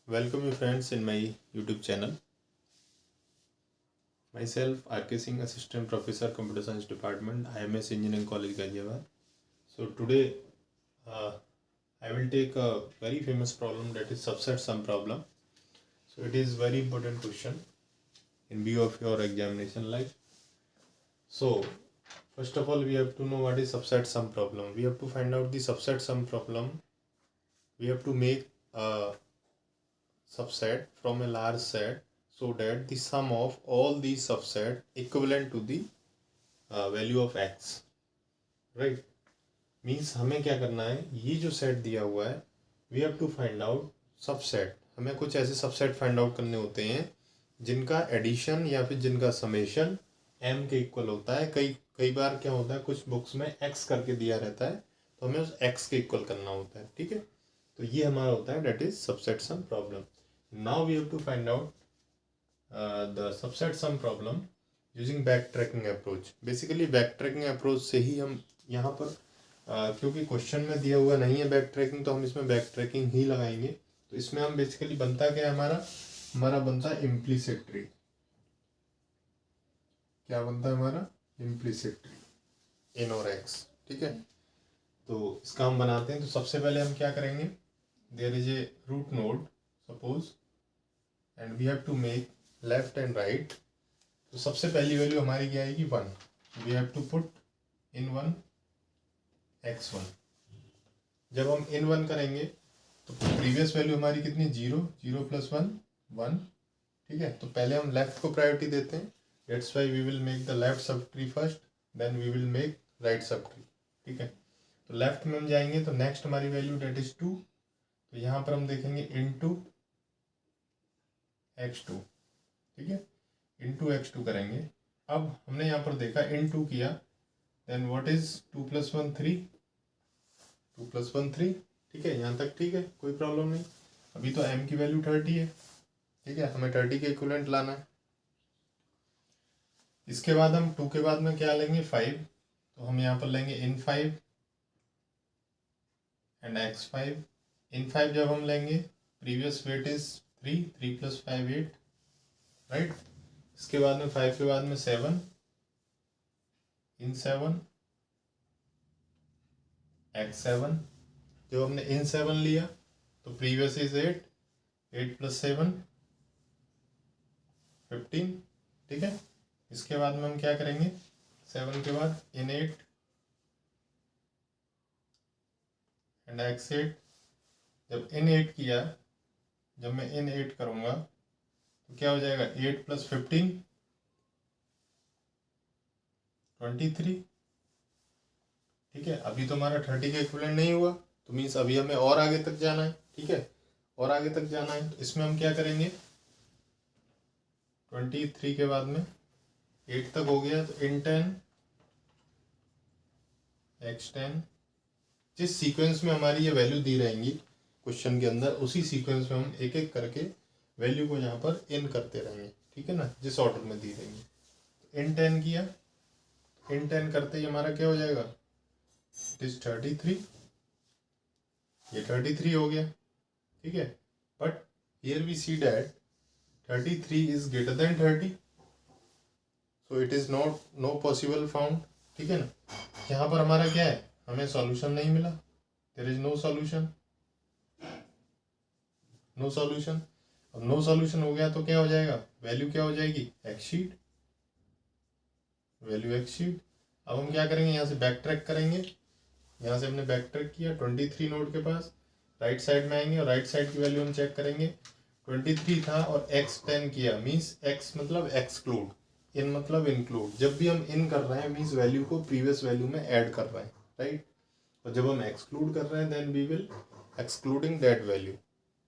Welcome you friends in my YouTube channel. Myself RK Singh, Assistant Professor, Computer Science Department, IMS Engineering College, Ghaziabad. So today I will take a very famous problem, that is subset sum problem. So it is very important question in view of your examination life. So first of all we have to know what is subset sum problem. We have to find out the subset sum problem. We have to make a subset from a large set so that the sum of all these subset equivalent to the value of x, right? Means हमें क्या करना है, ये जो set दिया हुआ है we have to find out subset. हमें कुछ ऐसे सबसेट फाइंड आउट करने होते हैं जिनका एडिशन या फिर जिनका समेशन m के इक्वल होता है. कई कई बार क्या होता है, कुछ बुक्स में x करके दिया रहता है तो हमें उस x के इक्वल करना होता है. ठीक है, तो ये हमारा होता है that is subset sum problem. Now we have to find out the subset sum problem using back tracking approach. Basically back tracking approach से ही हम यहाँ पर क्योंकि क्वेश्चन में दिया हुआ नहीं है बैक ट्रैकिंग, तो हम इसमें बैक ट्रैकिंग ही लगाएंगे. तो इसमें हम बेसिकली बनता क्या है, हमारा बनता है इम्प्लीसिट ट्री. क्या बनता है हमारा? इम्प्लीसिट ट्री इन और एक्स. ठीक है, तो इसका हम बनाते हैं. तो सबसे पहले हम क्या करेंगे, there is a root node suppose and we have to make left and right. तो सबसे पहली वैल्यू हमारी क्या आएगी? 1. We have to put in 1 x1. जब हम इन 1 करेंगे तो प्रीवियस वैल्यू हमारी कितनी? 0. 0 + 1 1. ठीक है, तो पहले हम लेफ्ट को प्रायोरिटी देते हैं. That's why we will make the left sub tree first, then we will make right sub tree. ठीक है, तो लेफ्ट में हम जाएंगे तो नेक्स्ट हमारी वैल्यू डेट इज 2. तो यहाँ पर हम देखेंगे इनटू x2. ठीक है, इनटू x2 करेंगे. अब हमने यहाँ पर देखा इनटू किया, देन व्हाट इज 2 + 1 3. 2 + 1 3. ठीक है, यहाँ तक ठीक है, कोई प्रॉब्लम नहीं. अभी तो m की वैल्यू 30 है. ठीक है, हमें 30 के इक्विवेलेंट लाना है. इसके बाद हम 2 के बाद में क्या लेंगे? 5. तो हम यहाँ पर लेंगे इन 5 एंड x5. इन 5 जब हम लेंगे, प्रीवियस वेट इज 3. 3 + 5 8, राइट. इसके बाद में 5 के बाद में 7 इन 7 x7. जब हमने इन 7 लिया तो प्रीवियस इज 8. 8 + 7 15. ठीक है, इसके बाद में हम क्या करेंगे? 7 के बाद इन 8 एंड x8. जब इन 8 किया, जब मैं इन 8 करूँगा तो क्या हो जाएगा? 8 + 15 23. ठीक है, अभी तो हमारा 30 का इक्विवेलेंट नहीं हुआ, तो मीन्स अभी हमें और आगे तक जाना है. ठीक है, और आगे तक जाना है. तो इसमें हम क्या करेंगे? 23 के बाद में 8 तक हो गया तो इन 10 x10. जिस सीक्वेंस में हमारी ये वैल्यू दी रहेंगी क्वेश्चन के अंदर, उसी सीक्वेंस में हम एक एक करके वैल्यू को यहाँ पर इन करते रहेंगे. ठीक है ना, जिस ऑर्डर में दी रहेंगी. तो इन 10 किया, इन 10 करते ही हमारा क्या हो जाएगा? It is 33. ये 33 हो गया. ठीक है, but here we see that 33 is greater than 30, so it is not no possible found. ठीक है ना, यहाँ पर हमारा क्या है? हमें सॉल्यूशन नहीं मिला. There is no solution, no solution. अब नो सॉल्यूशन हो गया तो क्या हो जाएगा? वैल्यू क्या हो जाएगी? Exceed, value exceed. अब हम क्या करेंगे? यहाँ से बैक ट्रैक करेंगे. यहाँ से हमने बैक ट्रैक किया 23 नोड के पास, राइट साइड में आएंगे और राइट साइड की वैल्यू हम चेक करेंगे. 23 था और x10 किया, मीन्स x मतलब एक्सक्लूड, इन मतलब इंक्लूड. जब भी हम इन कर रहे हैं मीन्स वैल्यू को प्रीवियस वैल्यू में ऐड कर रहे हैं, राइट. और जब हम एक्सक्लूड कर रहे हैं then we will excluding that value.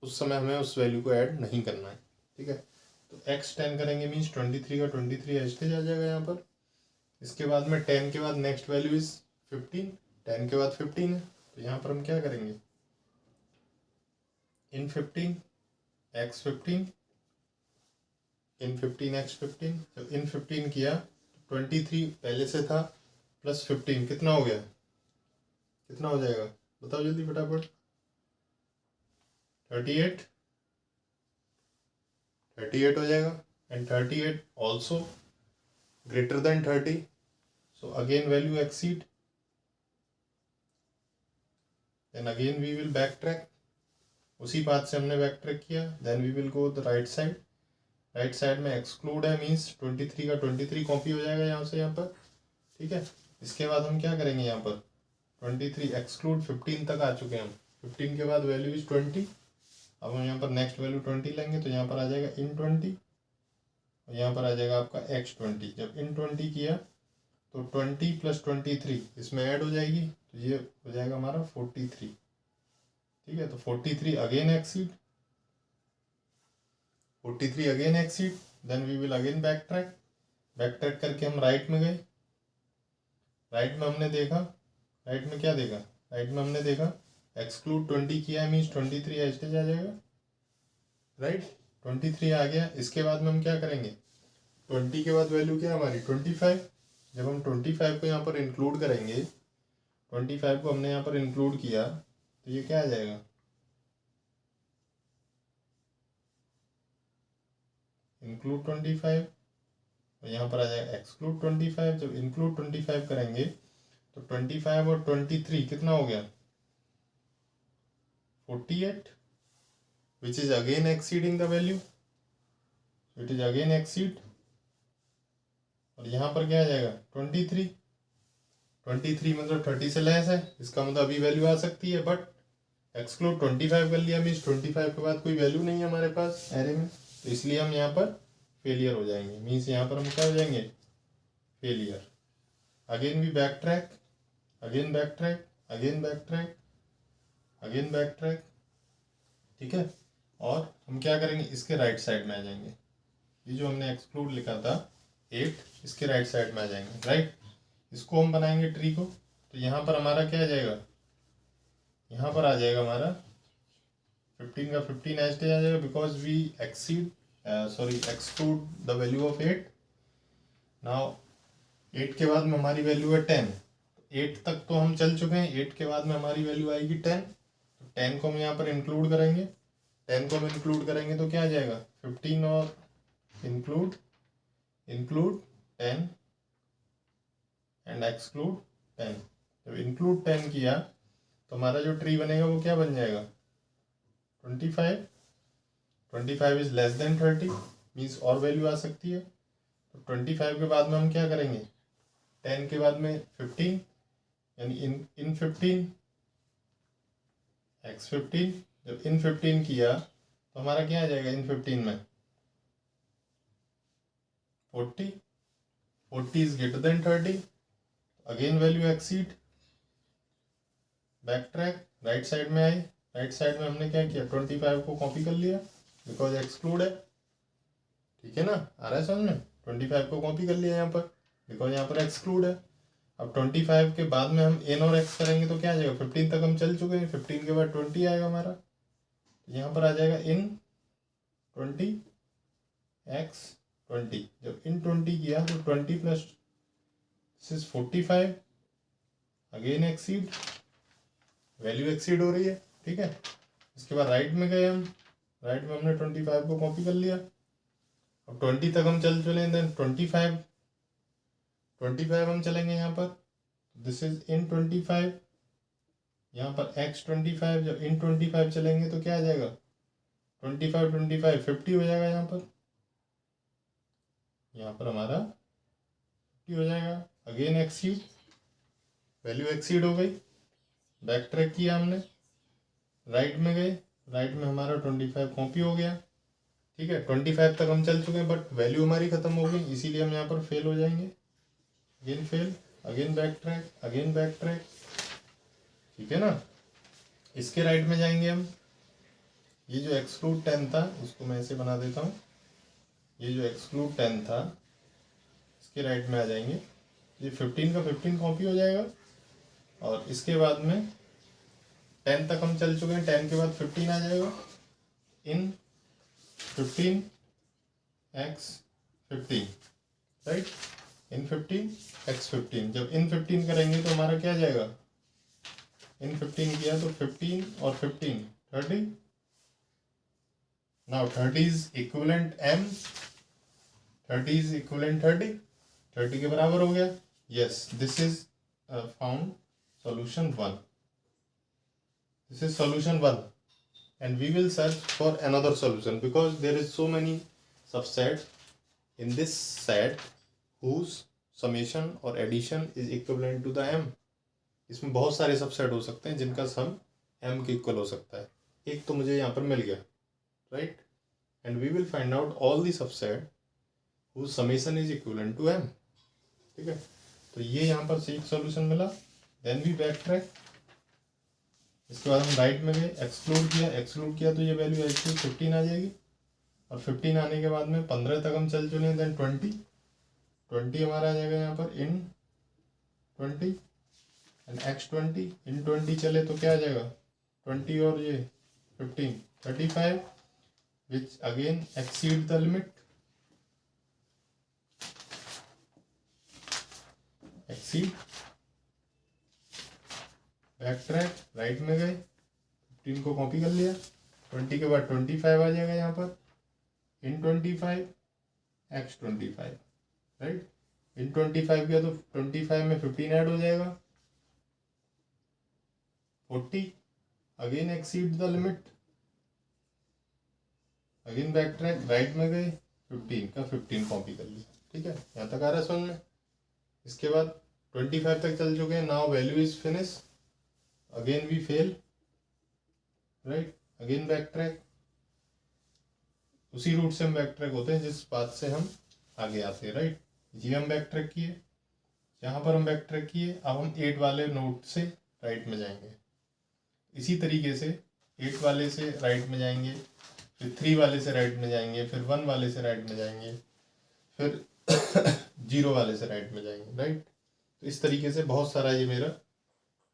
उस समय हमें उस वैल्यू को ऐड नहीं करना है. ठीक है, तो x10 करेंगे मीन्स 23 का 23 एस्टेज आ जाएगा यहाँ पर. इसके बाद में 10 के बाद नेक्स्ट वैल्यू इज 15. 10 के बाद 15 है, तो यहाँ पर हम क्या करेंगे? इन 15 x15, इन 15 x15. जब इन 15 किया तो 23 पहले से था प्लस 15 कितना हो गया? कितना हो जाएगा? बताओ जल्दी फटाफट. 38. 38 हो जाएगा, and 38 also greater than 30, so again value exceed, then again we will back track, उसी पाथ से हमने बैक ट्रैक किया, then we will go the right side, right side में एक्सक्लूड है मीन्स 23 का 23 कॉपी हो जाएगा यहाँ से यहाँ पर, ठीक है। इसके बाद हम क्या करेंगे, यहाँ पर 23 एक्सक्लूड 15 तक आ चुके हैं हम, 15 के बाद वैल्यू इज 20, अब हम यहाँ पर नेक्स्ट वैल्यू 20 लेंगे तो यहाँ पर आ जाएगा इन 20, और यहाँ पर आ जाएगा आपका एक्स 20। जब इन 20 किया तो 20 + 23 इसमें ऐड हो जाएगी, तो ये हो जाएगा हमारा 43, ठीक है। तो 43 again exceed, 43 again exceed, then we will again back track, back track करके हम राइट में गए, राइट में हमने देखा, राइट में क्या देखा, राइट में हमने देखा एक्सक्लूड 20 किया है मीन्स 23 एस्टेज आ जाएगा, राइट 23 आ गया। इसके बाद में हम क्या करेंगे, 20 के बाद वैल्यू क्या हमारी 25, जब हम 25 को यहाँ पर इंक्लूड करेंगे, 25 को हमने यहाँ पर इंक्लूड किया तो ये क्या आ जाएगा, इंक्लूड 25, और यहाँ पर आ जाएगा एक्सक्लूड 25। जब इंक्लूड 25 करेंगे तो 25 और 23 कितना हो गया 48, which is again exceeding the value, it is again exceed, और यहाँ पर क्या आ जाएगा 23, 23 मतलब 30 से लेस है, इसका मतलब अभी वैल्यू आ सकती है, बट एक्सक्लूड 25 कर लिया मीन्स 25 के बाद कोई वैल्यू नहीं है हमारे पास एरे में, तो इसलिए हम यहाँ पर फेलियर हो जाएंगे, मीन्स यहाँ पर हम क्या हो जाएंगे failure. Again we back track, again back track, again back track, again back track, ठीक है। और हम क्या करेंगे, इसके राइट साइड में आ जाएंगे, ये जो हमने एक्सक्लूड लिखा था 8, इसके राइट साइड में आ जाएंगे, राइट। इसको हम बनाएंगे ट्री को, तो यहाँ पर हमारा क्या आ जाएगा, यहाँ पर आ जाएगा हमारा 15 का 15 एस्टेज आ जाएगा, because we exceed exclude the value of 8। Now 8 के बाद में हमारी वैल्यू है 10, 8 तक तो हम चल चुके हैं, 8 के बाद में हमारी वैल्यू आएगी 10, तो 10 को हम यहाँ पर इंक्लूड करेंगे, 10 को हम इंक्लूड करेंगे तो क्या आ जाएगा 15 और इंक्लूड 10 एंड एक्सक्लूड 10। जब इंक्लूड 10 किया तो हमारा जो ट्री बनेगा वो क्या बन जाएगा 25, 25 इज लेस देन 30 मीन्स और वैल्यू आ सकती है, तो 25 के बाद में हम क्या करेंगे 10 के बाद में 15, यानी इन 15 एक्स 15, जब इन 15 किया तो हमारा क्या आ जाएगा इन 15 में 40, 40 is greater than 30, again value exceed, back track, right side में आई, राइट साइड में हमने क्या किया 25 को कॉपी कर लिया बिकॉज एक्सक्लूड है, ठीक है ना, आ रहा है समझ में, 25 को कॉपी कर लिया यहाँ पर बिकॉज यहाँ पर एक्सक्लूड है। अब 25 के बाद में हम एन और एक्स करेंगे तो क्या आ जाएगा 15 तक हम चल चुके हैं, 15 के बाद 20 आएगा हमारा, तो यहाँ पर आ जाएगा इन 20 एक्स 20, जब इन 20 किया तो 20 plus 45 again exceed, value exceed हो रही है, ठीक है। इसके बाद राइट में गए हम, राइट में हमने 25 को कॉपी कर लिया, अब 20 तक हम चल चले, देन 25 हम चलेंगे यहाँ पर, दिस इज इन 25, यहाँ पर x 25, जब इन 25 चलेंगे तो क्या आ जाएगा 25 25 50 हो जाएगा, यहाँ पर हमारा 50 हो जाएगा, अगेन एक्सीड, वैल्यू एक्सीड हो गई, बैक ट्रैक किया हमने, राइट में गए, राइट में हमारा 25 कॉपी हो गया, ठीक है। 25 तक हम चल चुके हैं बट वैल्यू हमारी खत्म हो गई, इसीलिए हम यहाँ पर फेल हो जाएंगे, again fail, again back track, again back track, ठीक है ना। इसके राइट में जाएंगे हम, ये जो एक्सक्लूड 10 था उसको मैं ऐसे बना देता हूँ, ये जो एक्सक्लूड 10 था इसके राइट में आ जाएंगे, ये 15 का 15 कॉपी हो जाएगा, और इसके बाद में 10 तक हम चल चुके हैं, 10 के बाद 15 आ जाएगा, इन 15 एक्स 15, राइट, इन 15 एक्स 15, जब इन 15 करेंगे तो हमारा क्या आ जाएगा, इन 15 किया तो 15 और 15 30, now 30 is equivalent m, 30 is equivalent 30, 30 के बराबर हो गया. Yes, this is found solution 1. This is solution 1, and we will search for another solution because there is so many subsets in this set whose summation or addition is equivalent to the m. इसमें बहुत सारे subset हो सकते हैं जिनका सम m के equal हो सकता है. एक तो मुझे यहाँ पर मिल गया, right, and we will find out all the subset whose summation is equivalent to m. ठीक है, तो ये यहाँ पर से एक सॉल्यूशन मिला. Then we back track. इसके बाद हम राइट में गए, एक्सक्लूड किया तो ये वैल्यू एक्चुअली 15 आ जाएगी. और 15 आने के बाद में 15 तक हम चल चुके हैं. देन 20 हमारा आ जाएगा यहाँ पर इन 20 एंड x20 इन 20 चले तो क्या आ जाएगा 20 और ये 15 35 which again exceed the limit. Exceed, back track, right में गए, 15 को कॉपी कर लिया. 20 के बाद 25 आ जाएगा यहाँ पर इन 25 x25, राइट. इन 25 किया तो 25 में 15 ऐड हो जाएगा 40. Again exceed the limit, again back track, right में गए, 15 का 15 कॉपी कर लिया. ठीक है, यहाँ तक आ रहा है समझ में. इसके बाद 25 तक चल चुके हैं. Now value is finish. Again we fail, right. Again back track. उसी रूट से हम बैक ट्रैक होते हैं जिस बात से हम आगे आते हैं, राइट. ये हम बैक ट्रैक किए, यहाँ पर हम बैक ट्रैक किए. अब हम 8 वाले नोट से राइट में जाएंगे. इसी तरीके से 8 वाले से राइट में जाएंगे, फिर 3 वाले से राइट में जाएंगे, फिर 1 वाले से राइट में जाएंगे, फिर 0 वाले से राइट में जाएंगे, राइट. तो इस तरीके से बहुत सारा ये मेरा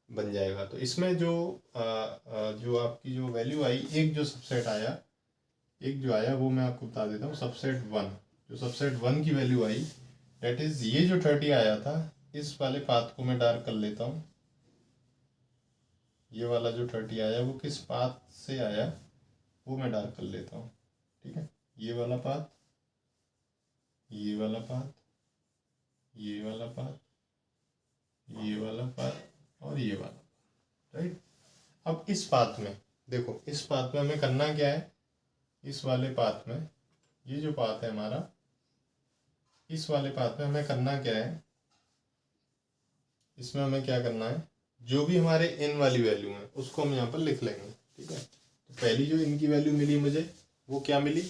बन जाएगा. तो इसमें जो आपकी जो वैल्यू आई, एक जो सबसेट आया, वो मैं आपको बता देता हूँ. सबसेट 1, जो सबसेट 1 की वैल्यू आई डेट इज ये जो 30 आया था, इस वाले पाथ को मैं डार्क कर लेता हूँ. ये वाला जो 30 आया वो किस पाथ से आया वो मैं डार्क कर लेता हूँ. ठीक है, ये वाला पाथ, ये वाला पाथ, ये वाला पाथ, ये वाला पाथ और ये वाला, राइट. अब इस पाथ में देखो, इस पाथ में हमें करना क्या है. इस वाले पाथ में, ये जो पाथ है हमारा, इस वाले पाथ में हमें करना क्या है. इसमें हमें क्या करना है, जो भी हमारे इन वाली वैल्यू है उसको हम यहाँ पर लिख लेंगे. ठीक है, तो पहली जो इनकी वैल्यू मिली मुझे वो क्या मिली,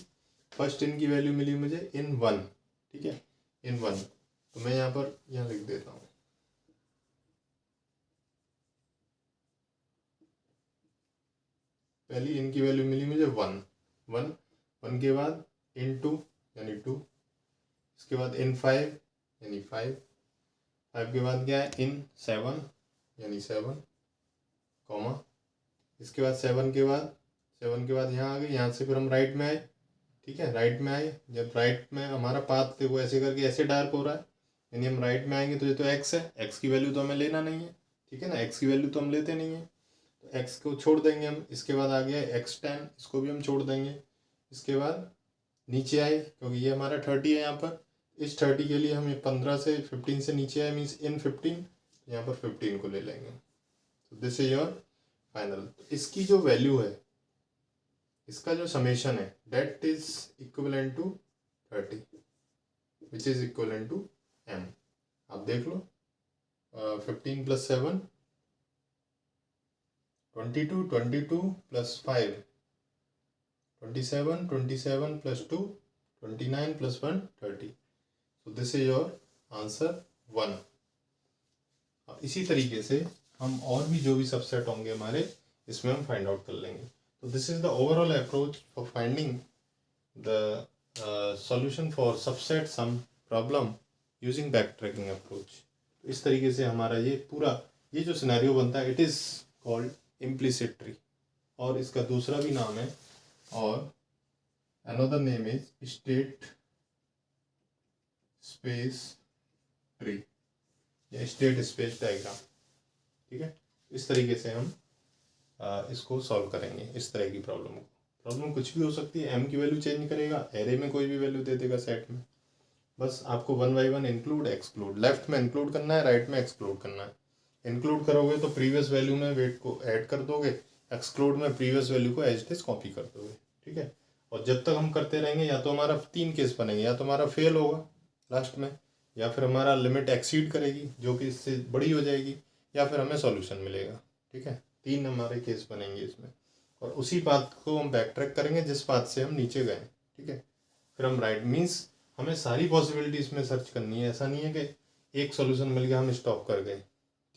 फर्स्ट इनकी वैल्यू मिली मुझे इन 1. ठीक है, इन 1, तो मैं यहाँ पर लिख देता हूँ. पहली इनकी वैल्यू मिली मुझे 1 के बाद इन 2 यानी 2, इसके बाद इन 5 यानी 5 के बाद क्या है इन 7 यानी 7, कॉमा. इसके बाद 7 के बाद यहाँ आ गए. यहाँ से फिर हम राइट में आए. ठीक है, राइट में आए. जब राइट में हमारा पाथ देखो ऐसे करके ऐसे डार्क हो रहा है, यानी हम राइट में आएंगे तो ये तो x है, x की वैल्यू तो हमें लेना नहीं है. ठीक है ना, x की वैल्यू तो हम लेते नहीं है, तो x को छोड़ देंगे हम. इसके बाद आ गया x10, इसको भी हम छोड़ देंगे. इसके बाद नीचे आए, क्योंकि ये हमारा 30 है यहाँ पर. इस 30 के लिए हम ये 15 से 15 से नीचे आए, मीन्स इन 15, यहाँ पर 15 को ले लेंगे. तो दिस इज योर फाइनल. इसकी जो वैल्यू है, इसका जो समेशन है, that is equivalent to 30 which is equivalent to m. आप देख लो, 15 plus 7 22, 22 plus 5 27, 27 plus 2 29 plus 1 30. So this is your answer 1. इसी तरीके से हम और भी जो भी सबसेट होंगे हमारे, इसमें हम फाइंड आउट कर लेंगे. तो this is the overall approach for finding the solution for subset sum problem using back tracking approach. इस तरीके से हमारा ये पूरा ये जो सिनेरियो बनता है, it is called implicit tree, और इसका दूसरा भी नाम है, और another name is state space tree या स्टेट स्पेस डायग्राम. ठीक है, इस तरीके से हम इसको सॉल्व करेंगे, इस तरह की प्रॉब्लम को. प्रॉब्लम कुछ भी हो सकती है, m की वैल्यू चेंज करेगा, एरे में कोई भी वैल्यू दे देगा सेट में, बस आपको 1 बाई 1 इंक्लूड एक्सक्लूड, लेफ्ट में इंक्लूड करना है, राइट में एक्सक्लूड करना है। इंक्लूड करोगे तो प्रीवियस वैल्यू में वेट को ऐड कर दोगे, एक्सक्लूड में प्रीवियस वैल्यू को एज इट इज कॉपी कर दोगे, ठीक है। और जब तक हम करते रहेंगे या तो हमारा 3 केस बनेंगे, या तो हमारा फेल होगा लास्ट में, या फिर हमारा लिमिट एक्सीड करेगी जो कि इससे बड़ी हो जाएगी, या फिर हमें सॉल्यूशन मिलेगा, ठीक है। 3 हमारे केस बनेंगे इसमें, और उसी पाथ को हम बैक ट्रैक करेंगे जिस पाथ से हम नीचे गए, ठीक है। फिर हम राइट मीन्स हमें सारी पॉसिबिलिटीज में सर्च करनी है, ऐसा नहीं है कि एक सॉल्यूशन मिल गया हम स्टॉप कर गए,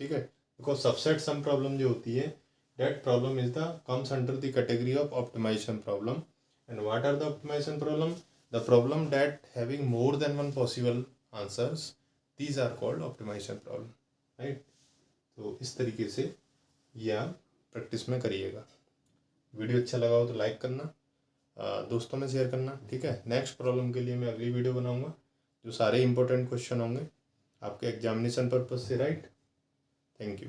ठीक है। बिकॉज सबसेट सम प्रॉब्लम जो होती है, that problem is the comes under the category of optimization problem. And what are the optimization problem? The problem that having more than one possible answers, these are called optimization problem, right. तो इस तरीके से ये आप practice में करिएगा। Video अच्छा लगा हो तो लाइक करना, दोस्तों में शेयर करना, ठीक है। नेक्स्ट प्रॉब्लम के लिए मैं अगली वीडियो बनाऊंगा जो सारे इंपॉर्टेंट क्वेश्चन होंगे आपके एग्जामिनेशन पर्पज से, राइट। Thank you.